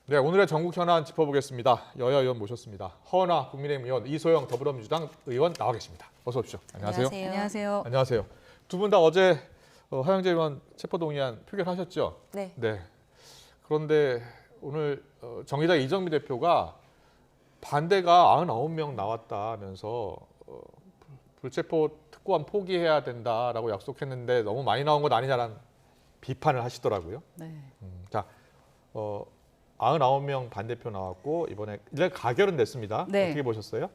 네, 오늘의 전국 현안 짚어보겠습니다. 여야 의원 모셨습니다. 허은하 국민의힘 의원, 이소영 더불어민주당 의원 나와 계십니다. 어서 오십시오. 안녕하세요. 안녕하세요. 안녕하세요. 두 분 다 어제 하영재 의원 체포동의안 표결하셨죠? 네. 네. 그런데 오늘 정의당 이정미 대표가 반대가 99명 나왔다면서 불체포 특권 포기해야 된다라고 약속했는데 너무 많이 나온 것 아니냐라는 비판을 하시더라고요. 네. 자, 99명 반대표 나왔고 이번에 이제 가결은 됐습니다. 네. 어떻게 보셨어요?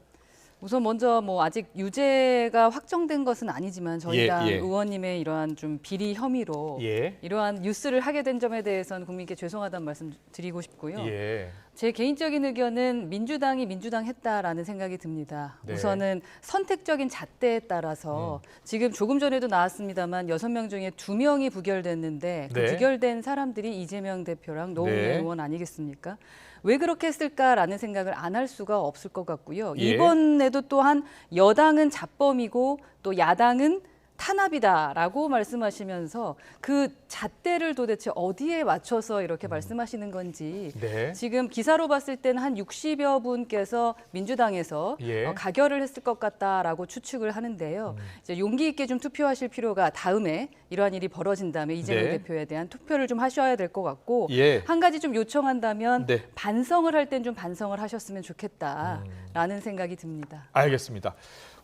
우선 먼저 아직 유죄가 확정된 것은 아니지만 저희 당 예. 의원님의 이러한 좀 비리 혐의로 예. 이러한 뉴스를 하게 된 점에 대해서는 국민께 죄송하다는 말씀 드리고 싶고요. 예. 제 개인적인 의견은 민주당이 민주당했다라는 생각이 듭니다. 네. 우선은 선택적인 잣대에 따라서 지금 조금 전에도 나왔습니다만 6명 중에 2명이 부결됐는데 그 네. 부결된 사람들이 이재명 대표랑 노웅래 네. 의원 아니겠습니까? 왜 그렇게 했을까라는 생각을 안 할 수가 없을 것 같고요. 예. 이번에도 또한 여당은 자범이고 또 야당은 탄압이다라고 말씀하시면서 그 잣대를 도대체 어디에 맞춰서 이렇게 말씀하시는 건지 네. 지금 기사로 봤을 때는 한 60여 분께서 민주당에서 예. 가결을 했을 것 같다라고 추측을 하는데요. 이제 용기 있게 좀 투표하실 필요가 다음에 이러한 일이 벌어진 다음에 이재명 네. 대표에 대한 투표를 좀 하셔야 될 것 같고 예. 한 가지 좀 요청한다면 네. 반성을 할 땐 좀 반성을 하셨으면 좋겠다라는 생각이 듭니다. 알겠습니다.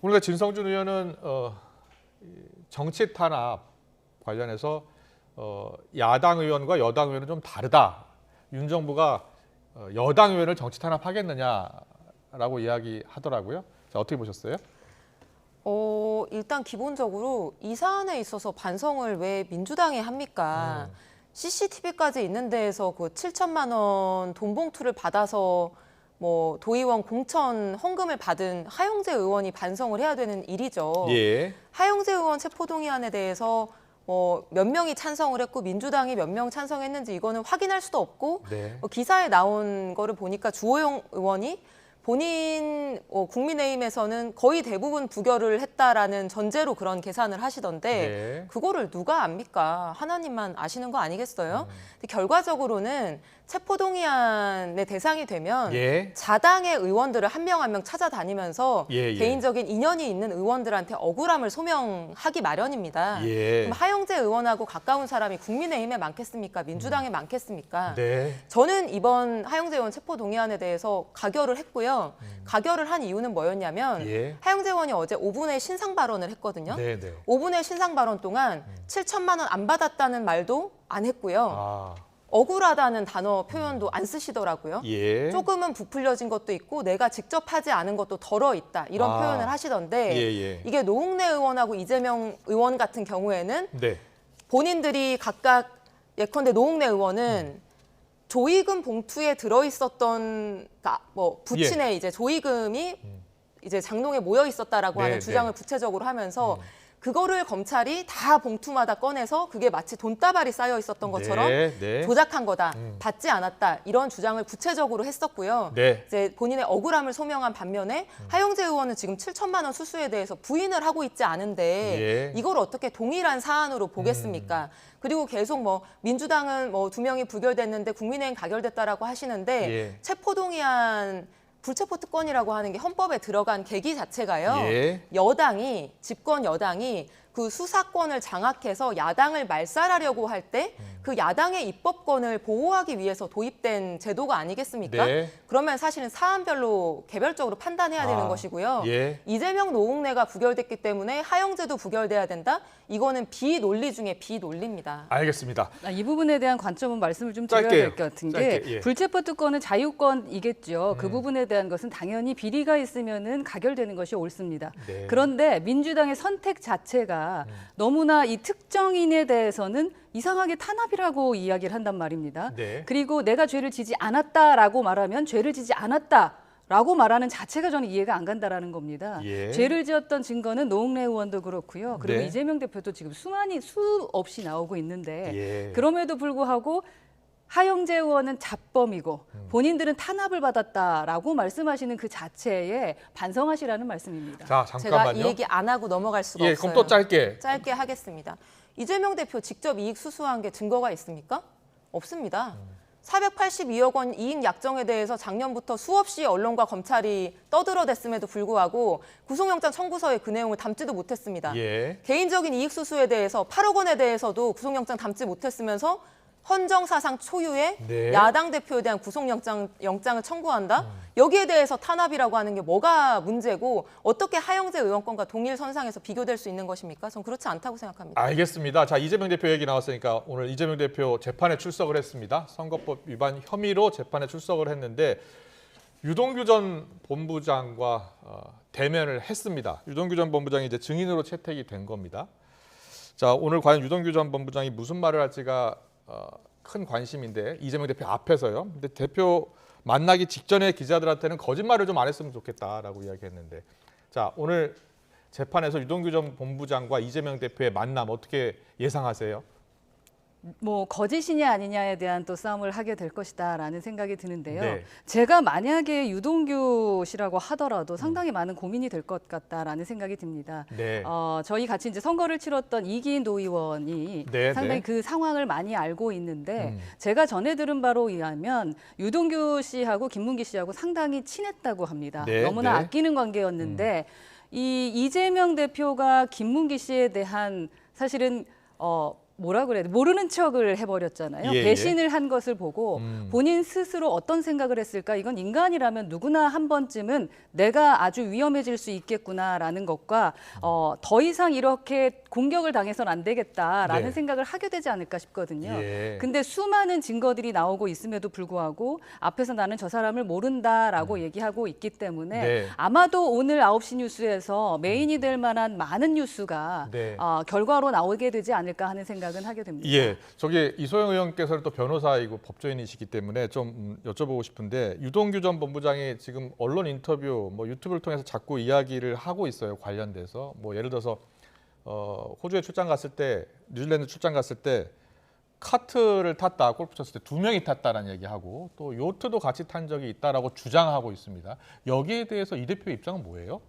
오늘 진성준 의원은 정치 탄압 관련해서 야당 의원과 여당 의원은 좀 다르다. 윤 정부가 여당 의원을 정치 탄압하겠느냐라고 이야기하더라고요. 자, 어떻게 보셨어요? 일단 기본적으로 이 사안에 있어서 반성을 왜 민주당이 합니까? CCTV까지 있는 데에서 그 7천만 원 돈 봉투를 받아서 뭐 도의원 공천 헌금을 받은 하영재 의원이 반성을 해야 되는 일이죠. 예. 하영재 의원 체포동의안에 대해서 뭐 몇 명이 찬성을 했고 민주당이 몇 명 찬성했는지 이거는 확인할 수도 없고 네. 기사에 나온 거를 보니까 주호영 의원이 본인 국민의힘에서는 거의 대부분 부결을 했다라는 전제로 그런 계산을 하시던데 네. 그거를 누가 압니까? 하나님만 아시는 거 아니겠어요? 근데 결과적으로는 체포동의안의 대상이 되면 예. 자당의 의원들을 한 명 한 명 찾아다니면서 예. 개인적인 인연이 있는 의원들한테 억울함을 소명하기 마련입니다. 예. 그럼 하영재 의원하고 가까운 사람이 국민의힘에 많겠습니까? 민주당에 많겠습니까? 네. 저는 이번 하영재 의원 체포동의안에 대해서 가결을 했고요. 가결을 한 이유는 뭐였냐면 예. 하영재 의원이 어제 5분의 신상 발언을 했거든요. 네, 네. 5분의 신상 발언 동안 7천만 원 안 받았다는 말도 안 했고요. 아. 억울하다는 단어 표현도 안 쓰시더라고요. 예. 조금은 부풀려진 것도 있고 내가 직접 하지 않은 것도 덜어 있다 이런 아. 표현을 하시던데 예. 이게 노웅래 의원하고 이재명 의원 같은 경우에는 네. 본인들이 각각 예컨대 노웅래 의원은 조의금 봉투에 들어있었던 뭐 부친의 이제 조의금이 이제 장롱에 모여 있었다라고 네, 하는 주장을 네. 구체적으로 하면서 그거를 검찰이 다 봉투마다 꺼내서 그게 마치 돈다발이 쌓여 있었던 것처럼 네. 조작한 거다, 받지 않았다 이런 주장을 구체적으로 했었고요. 네. 이제 본인의 억울함을 소명한 반면에 하영재 의원은 지금 7천만 원 수수에 대해서 부인을 하고 있지 않은데 예. 이걸 어떻게 동일한 사안으로 보겠습니까? 그리고 계속 뭐 민주당은 뭐 2명이 부결됐는데 국민의힘 가결됐다라고 하시는데 예. 체포동의안 불체포 특권이라고 하는 게 헌법에 들어간 계기 자체가요. 예. 여당이 집권 여당이 그 수사권을 장악해서 야당을 말살하려고 할 때 그 야당의 입법권을 보호하기 위해서 도입된 제도가 아니겠습니까? 네. 그러면 사실은 사안별로 개별적으로 판단해야 되는 것이고요. 예. 이재명 노웅래가 부결됐기 때문에 하영재도 부결돼야 된다? 이거는 비논리 중에 비논리입니다. 알겠습니다. 이 부분에 대한 관점은 말씀을 좀 드려야 짧게요. 될 것 같은 게 짧게, 예. 불체포 특권은 자유권이겠죠. 그 부분에 대한 것은 당연히 비리가 있으면은 가결되는 것이 옳습니다. 네. 그런데 민주당의 선택 자체가 너무나 이 특정인에 대해서는 이상하게 탄압이라고 이야기를 한단 말입니다. 네. 그리고 내가 죄를 지지 않았다라고 말하면 죄를 지지 않았다. 라고 말하는 자체가 저는 이해가 안 간다라는 겁니다. 예. 죄를 지었던 증거는 노웅래 의원도 그렇고요. 그리고 네. 이재명 대표도 지금 수없이 나오고 있는데 예. 그럼에도 불구하고 하영재 의원은 자범이고 본인들은 탄압을 받았다라고 말씀하시는 그 자체에 반성하시라는 말씀입니다. 자, 제가 잠깐만요. 이 얘기 안 하고 넘어갈 수가 예, 없어요. 그럼 또 짧게. 짧게 하겠습니다. 이재명 대표 직접 이익 수수한 게 증거가 있습니까? 없습니다. 482억 원 이익 약정에 대해서 작년부터 수없이 언론과 검찰이 떠들어댔음에도 불구하고 구속영장 청구서에 그 내용을 담지도 못했습니다. 예. 개인적인 이익 수수에 대해서 8억 원에 대해서도 구속영장 담지 못했으면서 헌정사상 초유의 네. 야당 대표에 대한 구속영장을 청구한다? 여기에 대해서 탄압이라고 하는 게 뭐가 문제고 어떻게 하영재 의원권과 동일 선상에서 비교될 수 있는 것입니까? 전 그렇지 않다고 생각합니다. 알겠습니다. 자, 이재명 대표 얘기 나왔으니까 오늘 이재명 대표 재판에 출석을 했습니다. 선거법 위반 혐의로 재판에 출석을 했는데 유동규 전 본부장과 대면을 했습니다. 유동규 전 본부장이 이제 증인으로 채택이 된 겁니다. 자, 오늘 과연 유동규 전 본부장이 무슨 말을 할지가 큰 관심인데 이재명 대표 앞에서요. 근데 대표 만나기 직전에 기자들한테는 거짓말을 좀 안 했으면 좋겠다라고 이야기했는데, 자, 오늘 재판에서 유동규 전 본부장과 이재명 대표의 만남 어떻게 예상하세요? 뭐 거짓이냐 아니냐에 대한 또 싸움을 하게 될 것이다라는 생각이 드는데요. 네. 제가 만약에 유동규 씨라고 하더라도 상당히 많은 고민이 될 것 같다라는 생각이 듭니다. 네. 저희 같이 이제 선거를 치렀던 이기인 도의원이 네, 상당히 네. 그 상황을 많이 알고 있는데 제가 전해 들은 바로 의하면 유동규 씨하고 김문기 씨하고 상당히 친했다고 합니다. 네, 너무나 네. 아끼는 관계였는데 이 이재명 대표가 김문기 씨에 대한 사실은 뭐라 그래야 돼? 모르는 척을 해버렸잖아요. 예, 예. 배신을 한 것을 보고 본인 스스로 어떤 생각을 했을까? 이건 인간이라면 누구나 한 번쯤은 내가 아주 위험해질 수 있겠구나라는 것과 더 이상 이렇게 공격을 당해서는 안 되겠다라는 네. 생각을 하게 되지 않을까 싶거든요. 예. 근데 수많은 증거들이 나오고 있음에도 불구하고 앞에서 나는 저 사람을 모른다라고 얘기하고 있기 때문에 네. 아마도 오늘 9시 뉴스에서 메인이 될 만한 많은 뉴스가 네. 결과로 나오게 되지 않을까 하는 생각은 하게 됩니다. 예, 저기 이소영 의원께서는 또 변호사이고 법조인이시기 때문에 좀 여쭤보고 싶은데 유동규 전 본부장이 지금 언론 인터뷰, 뭐 유튜브를 통해서 자꾸 이야기를 하고 있어요. 관련돼서 뭐 예를 들어서 호주에 출장 갔을 때, 뉴질랜드 출장 갔을 때 카트를 탔다, 골프 쳤을 때 2명이 탔다라는 얘기하고 또 요트도 같이 탄 적이 있다라고 주장하고 있습니다. 여기에 대해서 이 대표의 입장은 뭐예요?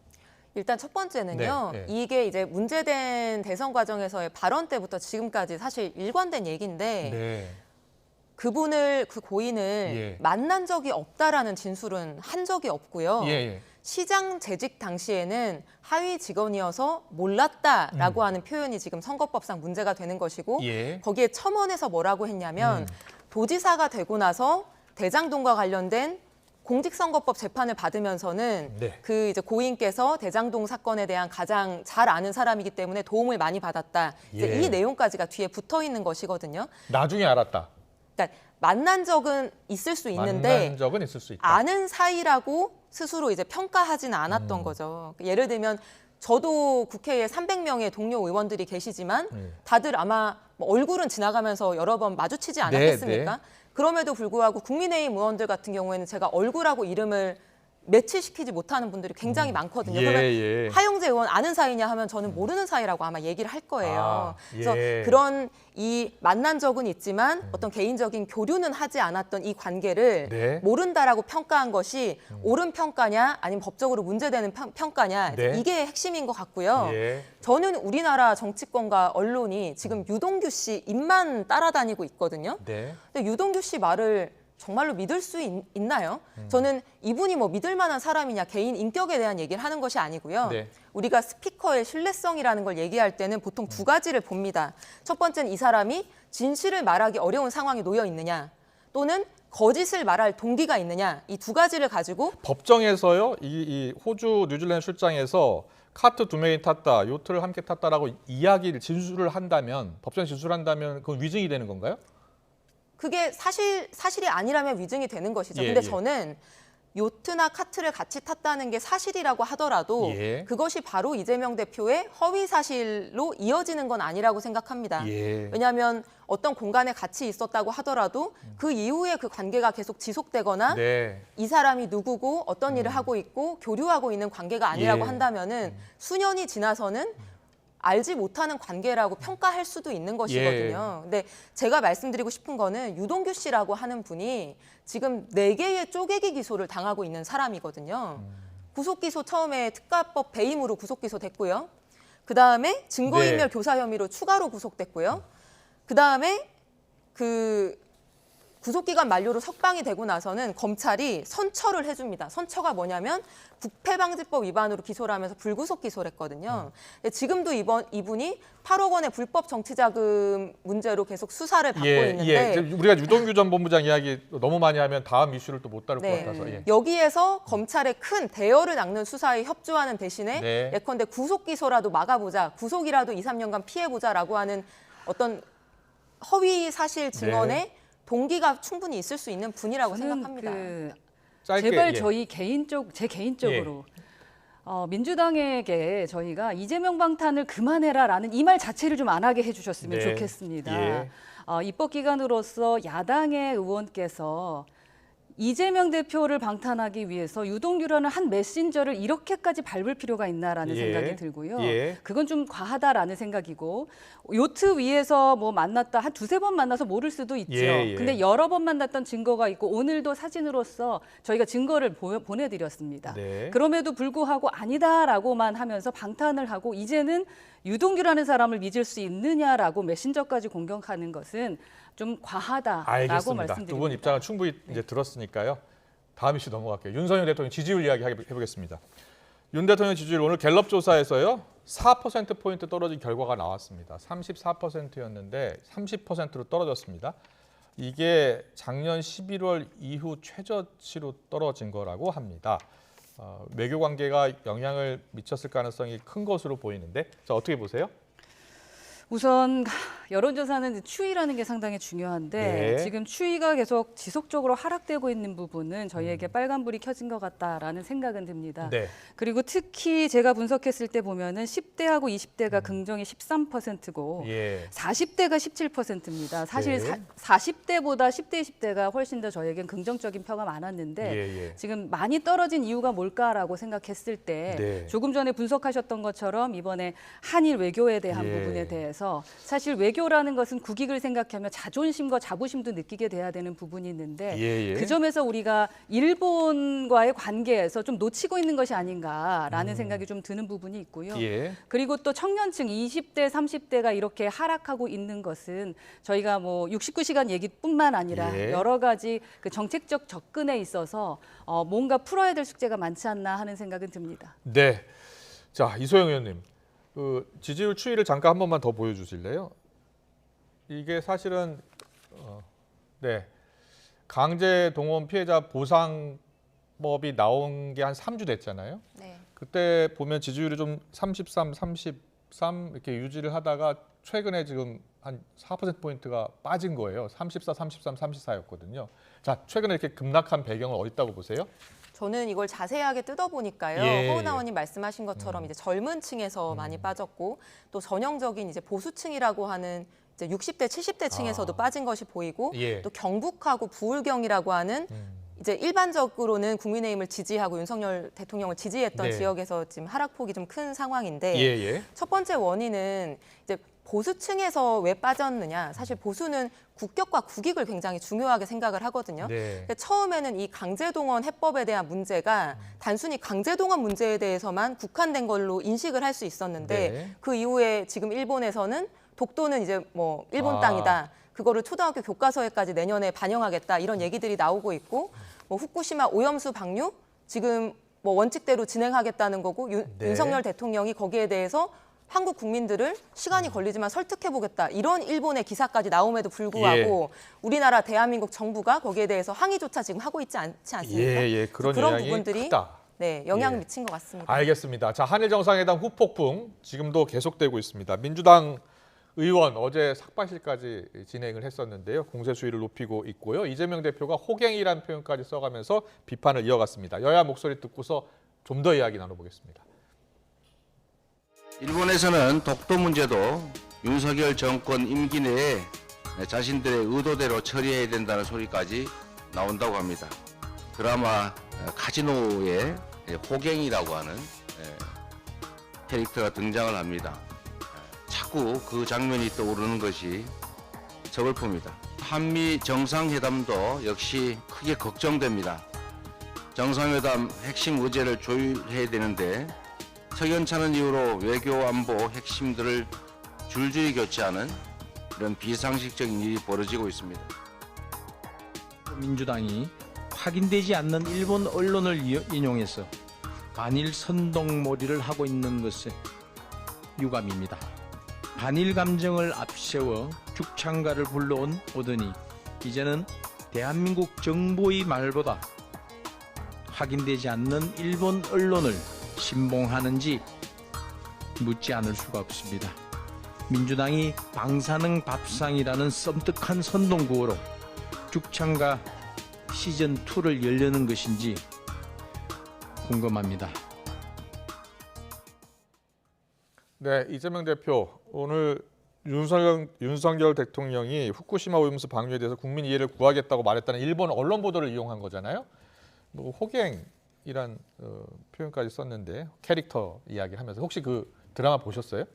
일단 첫 번째는요. 네, 네. 이게 이제 문제된 대선 과정에서의 발언 때부터 지금까지 사실 일관된 얘기인데 네. 그 고인을 예. 만난 적이 없다라는 진술은 한 적이 없고요. 예, 예. 시장 재직 당시에는 하위 직원이어서 몰랐다라고 하는 표현이 지금 선거법상 문제가 되는 것이고 예. 거기에 첨언에서 뭐라고 했냐면 도지사가 되고 나서 대장동과 관련된 공직선거법 재판을 받으면서는 네. 그 이제 고인께서 대장동 사건에 대한 가장 잘 아는 사람이기 때문에 도움을 많이 받았다. 이제 예. 이 내용까지가 뒤에 붙어 있는 것이거든요. 나중에 알았다. 그러니까 만난 적은 있을 수 있는데 만난 적은 있을 수 있다. 아는 사이라고 스스로 이제 평가하지는 않았던 거죠. 예를 들면 저도 국회에 300명의 동료 의원들이 계시지만 다들 아마 뭐 얼굴은 지나가면서 여러 번 마주치지 않았겠습니까? 네. 그럼에도 불구하고 국민의힘 의원들 같은 경우에는 제가 얼굴하고 이름을 매치시키지 못하는 분들이 굉장히 많거든요. 예, 그러면 예. 하영재 의원 아는 사이냐 하면 저는 모르는 사이라고 아마 얘기를 할 거예요. 아, 그래서 예. 그런 이 만난 적은 있지만 어떤 개인적인 교류는 하지 않았던 이 관계를 네. 모른다라고 평가한 것이 옳은 평가냐 아니면 법적으로 문제되는 평가냐 네. 이게 핵심인 것 같고요. 예. 저는 우리나라 정치권과 언론이 지금 유동규 씨 입만 따라다니고 있거든요. 네. 근데 유동규 씨 말을 정말로 믿을 수 있나요? 저는 이분이 뭐 믿을 만한 사람이냐 개인 인격에 대한 얘기를 하는 것이 아니고요. 네. 우리가 스피커의 신뢰성이라는 걸 얘기할 때는 보통 두 가지를 봅니다. 첫 번째는 이 사람이 진실을 말하기 어려운 상황에 놓여 있느냐 또는 거짓을 말할 동기가 있느냐 이 두 가지를 가지고 법정에서요, 이 호주 뉴질랜드 출장에서 카트 2명이 탔다, 요트를 함께 탔다라고 이야기를 진술을 한다면, 법정에 진술한다면 그건 위증이 되는 건가요? 그게 사실이 아니라면 위증이 되는 것이죠. 예, 근데 예. 저는 요트나 카트를 같이 탔다는 게 사실이라고 하더라도 예. 그것이 바로 이재명 대표의 허위 사실로 이어지는 건 아니라고 생각합니다. 예. 왜냐하면 어떤 공간에 같이 있었다고 하더라도 그 이후에 그 관계가 계속 지속되거나 네. 이 사람이 누구고 어떤 일을 하고 있고 교류하고 있는 관계가 아니라고 예. 한다면은 수년이 지나서는 알지 못하는 관계라고 평가할 수도 있는 것이거든요. 근데 제가 말씀드리고 싶은 거는 유동규 씨라고 하는 분이 지금 4개의 쪼개기 기소를 당하고 있는 사람이거든요. 구속기소 처음에 특가법 배임으로 구속기소됐고요. 그다음에 증거인멸 네. 교사 혐의로 추가로 구속됐고요. 그다음에 그 구속기간 만료로 석방이 되고 나서는 검찰이 선처를 해줍니다. 선처가 뭐냐면 부패방지법 위반으로 기소를 하면서 불구속 기소를 했거든요. 근데 지금도 이분이 8억 원의 불법 정치자금 문제로 계속 수사를 받고 있는데 우리가 유동규 전 본부장 이야기 너무 많이 하면 다음 이슈를 또 못 다룰 것 같아서 여기에서 검찰의 큰 대여를 낚는 수사에 협조하는 대신에 예컨대 구속 기소라도 막아보자, 구속이라도 2, 3년간 피해보자라고 하는 어떤 허위 사실 증언에 동기가 충분히 있을 수 있는 분이라고 생각합니다. 짧게, 제발 제 개인적으로 민주당에게 저희가 이재명 방탄을 그만해라라는 이 말 자체를 좀 안 하게 해주셨으면 좋겠습니다. 입법 기관으로서 야당의 의원께서 이재명 대표를 방탄하기 위해서 유동규라는 한 메신저를 이렇게까지 밟을 필요가 있나라는 생각이 들고요. 그건 좀 과하다라는 생각이고 요트 위에서 뭐 만났다 한 두세 번 만나서 모를 수도 있죠. 근데 여러 번 만났던 증거가 있고 오늘도 사진으로서 저희가 증거를 보내드렸습니다. 그럼에도 불구하고 아니다라고만 하면서 방탄을 하고 이제는 유동규라는 사람을 믿을 수 있느냐라고 메신저까지 공격하는 것은 좀 과하다라고 말씀드립니다. 두 분 입장을 충분히 이제 들었으니까요. 다음 이슈 넘어갈게요. 윤석열 대통령 지지율 이야기 해보겠습니다. 윤 대통령 지지율 오늘 갤럽 조사에서요. 4%포인트 떨어진 결과가 나왔습니다. 34%였는데 30%로 떨어졌습니다. 이게 작년 11월 이후 최저치로 떨어진 거라고 합니다. 외교 관계가 영향을 미쳤을 가능성이 큰 것으로 보이는데 자, 어떻게 보세요? 우선 여론조사는 추이라는 게 상당히 중요한데 지금 추이가 계속 지속적으로 하락되고 있는 부분은 저희에게 빨간불이 켜진 것 같다라는 생각은 듭니다. 그리고 특히 제가 분석했을 때 보면은 10대하고 20대가 긍정이 13%고 40대가 17%입니다. 사실 40대보다 10대, 20대가 훨씬 더 저희에겐 긍정적인 표가 많았는데 지금 많이 떨어진 이유가 뭘까라고 생각했을 때 조금 전에 분석하셨던 것처럼 이번에 한일 외교에 대한 부분에 대해서 사실 외교라는 것은 국익을 생각하며 자존심과 자부심도 느끼게 돼야 되는 부분이 있는데 그 점에서 우리가 일본과의 관계에서 좀 놓치고 있는 것이 아닌가라는 생각이 좀 드는 부분이 있고요. 그리고 또 청년층 20대, 30대가 이렇게 하락하고 있는 것은 저희가 뭐 69시간 얘기뿐만 아니라 여러 가지 그 정책적 접근에 있어서 뭔가 풀어야 될 숙제가 많지 않나 하는 생각은 듭니다. 네. 자, 이소영 의원님. 그 지지율 추이를 잠깐 한 번만 더 보여주실래요? 이게 사실은 강제 동원 피해자 보상법이 나온 게 한 3주 됐잖아요. 그때 보면 지지율이 좀 33, 33 이렇게 유지를 하다가 최근에 지금 한 4%포인트가 빠진 거예요. 34, 33, 34였거든요. 자, 최근에 이렇게 급락한 배경은 어디 있다고 보세요? 저는 이걸 자세하게 뜯어보니까요. 허은하 의원님 말씀하신 것처럼 이제 젊은 층에서 많이 빠졌고 또 전형적인 이제 보수층이라고 하는 이제 60대, 70대 층에서도 빠진 것이 보이고 또 경북하고 부울경이라고 하는 이제 일반적으로는 국민의힘을 지지하고 윤석열 대통령을 지지했던 지역에서 지금 하락폭이 좀 큰 상황인데 첫 번째 원인은 이제 보수층에서 왜 빠졌느냐. 사실 보수는 국격과 국익을 굉장히 중요하게 생각을 하거든요. 근데 처음에는 이 강제동원 해법에 대한 문제가 단순히 강제동원 문제에 대해서만 국한된 걸로 인식을 할 수 있었는데 그 이후에 지금 일본에서는 독도는 이제 뭐 일본 땅이다. 그거를 초등학교 교과서에까지 내년에 반영하겠다. 이런 얘기들이 나오고 있고 뭐 후쿠시마 오염수 방류 지금 뭐 원칙대로 진행하겠다는 거고 윤석열 대통령이 거기에 대해서 한국 국민들을 시간이 걸리지만 설득해보겠다. 이런 일본의 기사까지 나옴에도 불구하고 우리나라 대한민국 정부가 거기에 대해서 항의조차 지금 하고 있지 않지 않습니까? 그런 부분들이 크다. 영향을 미친 것 같습니다. 알겠습니다. 자, 한일 정상회담 후폭풍 지금도 계속되고 있습니다. 민주당 의원 어제 삭발실까지 진행을 했었는데요. 공세 수위를 높이고 있고요. 이재명 대표가 호갱이라는 표현까지 써가면서 비판을 이어갔습니다. 여야 목소리 듣고서 좀 더 이야기 나눠보겠습니다. 일본에서는 독도 문제도 윤석열 정권 임기 내에 자신들의 의도대로 처리해야 된다는 소리까지 나온다고 합니다. 드라마 카지노의 호갱이라고 하는 캐릭터가 등장을 합니다. 자꾸 그 장면이 떠오르는 것이 서글픕니다. 한미 정상회담도 역시 크게 걱정됩니다. 정상회담 핵심 의제를 조율해야 되는데 석연찮은 이유로 외교 안보 핵심들을 줄줄이 교체하는 이런 비상식적인 일이 벌어지고 있습니다. 민주당이 확인되지 않는 일본 언론을 인용해서 반일 선동몰이를 하고 있는 것에 유감입니다. 반일 감정을 앞세워 죽창가를 불러온 오더니 이제는 대한민국 정부의 말보다 확인되지 않는 일본 언론을 신봉하는지 묻지 않을 수가 없습니다. 민주당이 방사능 밥상이라는 썸뜩한 선동구호로 죽창가 시즌2를 열려는 것인지 궁금합니다. 네, 이재명 대표 오늘 윤석열 대통령이 후쿠시마 오염수 방류에 대해서 국민 이해를 구하겠다고 말했다는 일본 언론 보도를 이용한 거잖아요. 뭐 호갱이란 표현까지 썼는데 캐릭터 이야기하면서 혹시 그 드라마 보셨어요?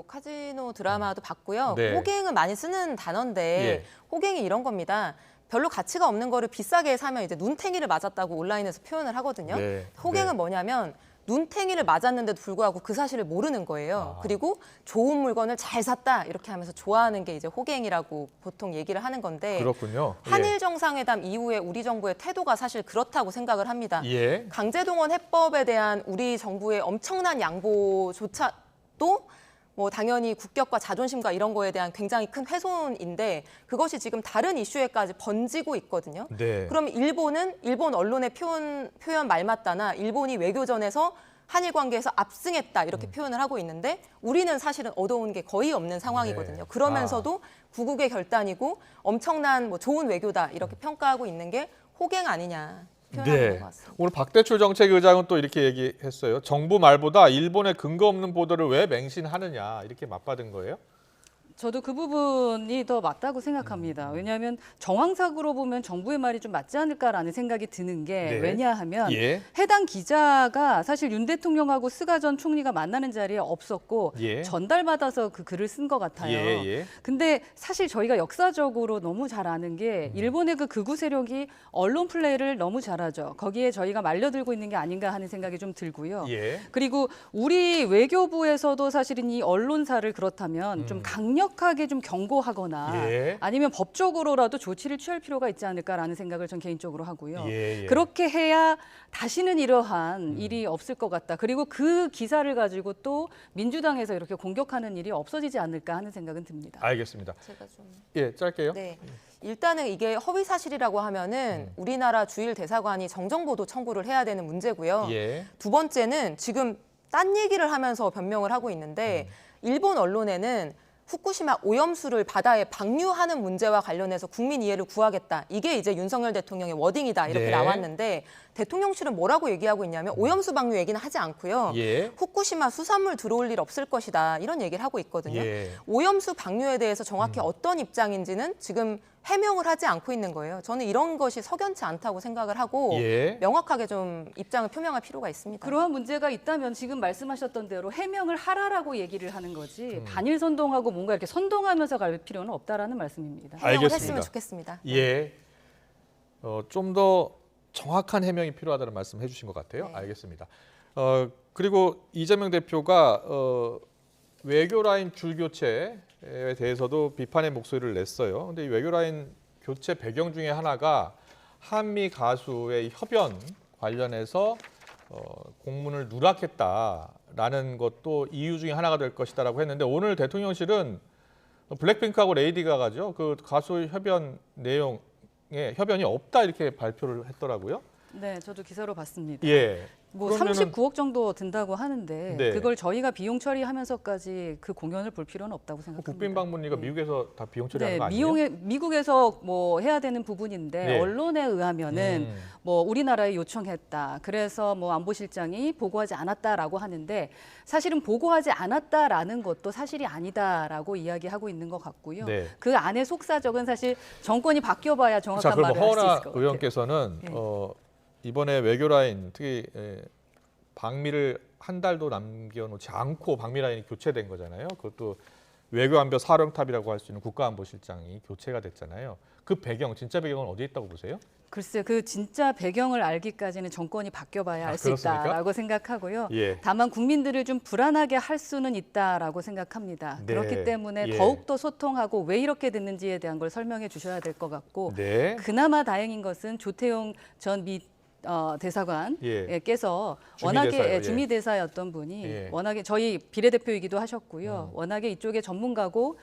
카지노 드라마도 봤고요. 네. 호갱은 많이 쓰는 단어인데 예. 호갱이 이런 겁니다. 별로 가치가 없는 거를 비싸게 사면 이제 눈탱이를 맞았다고 온라인에서 표현을 하거든요. 네. 호갱은 네. 뭐냐면 눈탱이를 맞았는데도 불구하고 그 사실을 모르는 거예요. 그리고 좋은 물건을 잘 샀다 이렇게 하면서 좋아하는 게 이제 호갱이라고 보통 얘기를 하는 건데 그렇군요. 한일 정상회담 이후에 우리 정부의 태도가 사실 그렇다고 생각을 합니다. 예. 강제동원 해법에 대한 우리 정부의 엄청난 양보조차도 뭐 당연히 국격과 자존심과 이런 거에 대한 굉장히 큰 훼손인데 그것이 지금 다른 이슈에까지 번지고 있거든요. 네. 그럼 일본은 일본 언론의 표현 말맞다나 일본이 외교전에서 한일 관계에서 압승했다 이렇게 표현을 하고 있는데 우리는 사실은 얻어온 게 거의 없는 상황이거든요. 네. 그러면서도 구국의 결단이고 엄청난 뭐 좋은 외교다 이렇게 평가하고 있는 게 호갱 아니냐. 표현하고 있는 네. 것 같습니다. 오늘 박대출 정책의장은 또 이렇게 얘기했어요. 정부 말보다 일본의 근거 없는 보도를 왜 맹신하느냐 이렇게 맞받은 거예요. 저도 그 부분이 더 맞다고 생각합니다. 왜냐하면 정황상으로 보면 정부의 말이 좀 맞지 않을까라는 생각이 드는 게 네. 왜냐하면 예. 해당 기자가 사실 윤 대통령하고 스가 전 총리가 만나는 자리에 없었고 예. 전달받아서 그 글을 쓴 것 같아요. 예. 근데 사실 저희가 역사적으로 너무 잘 아는 게 일본의 그 극우 세력이 언론 플레이를 너무 잘하죠. 거기에 저희가 말려들고 있는 게 아닌가 하는 생각이 좀 들고요. 예. 그리고 우리 외교부에서도 사실은 이 언론사를 그렇다면 좀 강력하게 좀 경고하거나 예. 아니면 법적으로라도 조치를 취할 필요가 있지 않을까라는 생각을 전 개인적으로 하고요. 예. 그렇게 해야 다시는 이러한 일이 없을 것 같다. 그리고 그 기사를 가지고 또 민주당에서 이렇게 공격하는 일이 없어지지 않을까 하는 생각은 듭니다. 알겠습니다. 제가 좀 예, 짧게요. 네. 일단은 이게 허위 사실이라고 하면은 우리나라 주일 대사관이 정정보도 청구를 해야 되는 문제고요. 예. 두 번째는 지금 딴 얘기를 하면서 변명을 하고 있는데 일본 언론에는 후쿠시마 오염수를 바다에 방류하는 문제와 관련해서 국민 이해를 구하겠다. 이게 이제 윤석열 대통령의 워딩이다. 이렇게 네. 나왔는데 대통령실은 뭐라고 얘기하고 있냐면 오염수 방류 얘기는 하지 않고요. 예. 후쿠시마 수산물 들어올 일 없을 것이다. 이런 얘기를 하고 있거든요. 예. 오염수 방류에 대해서 정확히 어떤 입장인지는 지금 해명을 하지 않고 있는 거예요. 저는 이런 것이 석연치 않다고 생각을 하고 예. 명확하게 좀 입장을 표명할 필요가 있습니다. 그러한 문제가 있다면 지금 말씀하셨던 대로 해명을 하라라고 얘기를 하는 거지 반일 선동하고 뭔가 이렇게 선동하면서 갈 필요는 없다라는 말씀입니다. 해명을 알겠습니다. 했으면 좋겠습니다. 예. 좀 더 정확한 해명이 필요하다는 말씀 해주신 것 같아요. 네. 알겠습니다. 그리고 이재명 대표가 외교 라인 줄교체에 대해서도 비판의 목소리를 냈어요. 근데 이 외교 라인 교체 배경 중에 하나가 한미 가수의 협연 관련해서 공문을 누락했다라는 것도 이유 중에 하나가 될 것이다라고 했는데 오늘 대통령실은 블랙핑크하고 레이디 가가죠. 그 가수 협연 내용에 협연이 없다 이렇게 발표를 했더라고요. 네, 저도 기사로 봤습니다. 예. 뭐 그러면은 39억 정도 든다고 하는데 네. 그걸 저희가 비용 처리하면서까지 그 공연을 볼 필요는 없다고 생각합니다. 국빈 방문리가 미국에서 다 비용 처리하는 네, 거 아니에요? 미국에서 뭐 해야 되는 부분인데 네. 언론에 의하면은 뭐 우리나라에 요청했다. 그래서 뭐 안보실장이 보고하지 않았다라고 하는데 사실은 보고하지 않았다라는 것도 사실이 아니다라고 이야기하고 있는 것 같고요. 네. 그 안에 속사정은 사실 정권이 바뀌어봐야 자, 정확한 그럼 말을 할 수 있을 허은하 것 같아요. 의원께서는 네. 이번에 외교 라인 특히 방미를 한 달도 남겨놓지 않고 방미 라인이 교체된 거잖아요. 그것도 외교안보 사령탑이라고 할 수 있는 국가안보실장이 교체가 됐잖아요. 그 배경, 진짜 배경은 어디에 있다고 보세요? 글쎄요, 그 진짜 배경을 알기까지는 정권이 바뀌어봐야 알 수 그렇습니까? 있다라고 생각하고요. 예. 다만 국민들을 좀 불안하게 할 수는 있다라고 생각합니다. 네. 그렇기 때문에 예. 더욱 더 소통하고 왜 이렇게 됐는지에 대한 걸 설명해 주셔야 될 것 같고 네. 그나마 다행인 것은 조태용 전 미 대사관께서 주미대사요, 워낙에 예. 주미대사였던 분이 예. 워낙에 저희 비례대표이기도 하셨고요. 워낙에 이쪽의 전문가고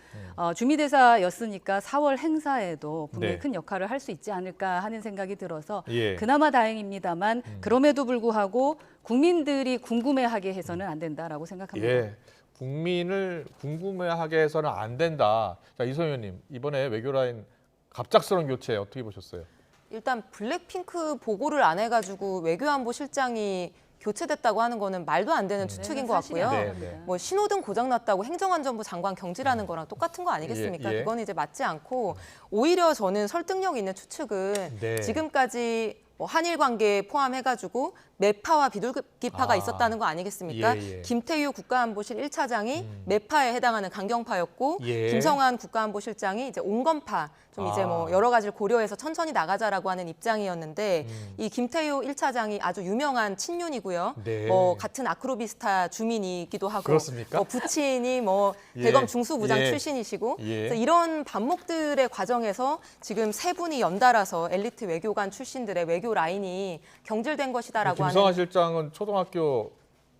주미대사였으니까 4월 행사에도 분명히 네. 큰 역할을 할 수 있지 않을까 하는 생각이 들어서 예. 그나마 다행입니다만 그럼에도 불구하고 국민들이 궁금해하게 해서는 안 된다라고 생각합니다. 예. 국민을 궁금해하게 해서는 안 된다. 자, 이소영 의원님, 이번에 외교라인 갑작스러운 교체 어떻게 보셨어요? 일단 블랙핑크 보고를 안 해가지고 외교안보실장이 교체됐다고 하는 거는 말도 안 되는 추측인 것 사실이 같고요. 아닙니다. 네, 네. 뭐 신호등 고장났다고 행정안전부 장관 경질하는 거랑 똑같은 거 아니겠습니까? 예, 예. 그건 이제 맞지 않고 오히려 저는 설득력 있는 추측은 네. 지금까지 뭐 한일 관계 포함해가지고 매파와 비둘기파가 아. 있었다는 거 아니겠습니까? 예, 예. 김태유 국가안보실 1차장이 매파에 해당하는 강경파였고 예. 김성환 국가안보실장이 이제 온건파 좀 이제 뭐 아. 여러 가지를 고려해서 천천히 나가자라고 하는 입장이었는데 이 김태유 1차장이 아주 유명한 친윤이고요. 네. 뭐 같은 아크로비스타 주민이기도 하고 그렇습니까? 뭐 부친이 뭐 예. 대검 중수부장 예. 출신이시고 예. 그래서 이런 반목들의 과정에서 지금 세 분이 연달아서 엘리트 외교관 출신들의 외교 라인이 경질된 것이다라고 하는 김성환 실장은 초등학교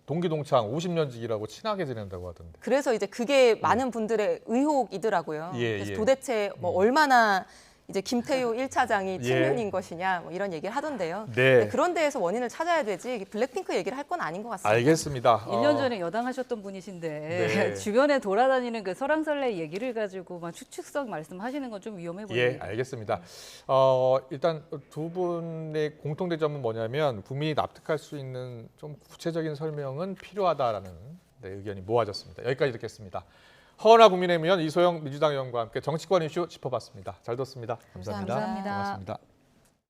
동기 동창 50년직이라고 친하게 지낸다고 하던데. 그래서 이제 그게 많은 분들의 의혹이더라고요. 예, 그래서 예. 도대체 뭐 얼마나 이제 김태효 1차장이 예. 친윤인 것이냐 뭐 이런 얘기를 하던데요. 네. 근데 그런 데에서 원인을 찾아야 되지 블랙핑크 얘기를 할 건 아닌 것 같습니다. 알겠습니다. 1년 전에 여당하셨던 분이신데 네. 주변에 돌아다니는 그 설왕설래 얘기를 가지고 막 추측성 말씀하시는 건 좀 위험해 예, 보입니다. 알겠습니다. 일단 두 분의 공통된 점은 뭐냐면 국민이 납득할 수 있는 좀 구체적인 설명은 필요하다라는 의견이 모아졌습니다. 여기까지 듣겠습니다. 허은하 국민의힘 의원, 이소영 민주당 의원과 함께 정치권 이슈 짚어봤습니다. 잘 들었습니다. 감사합니다. 감사합니다. 고맙습니다.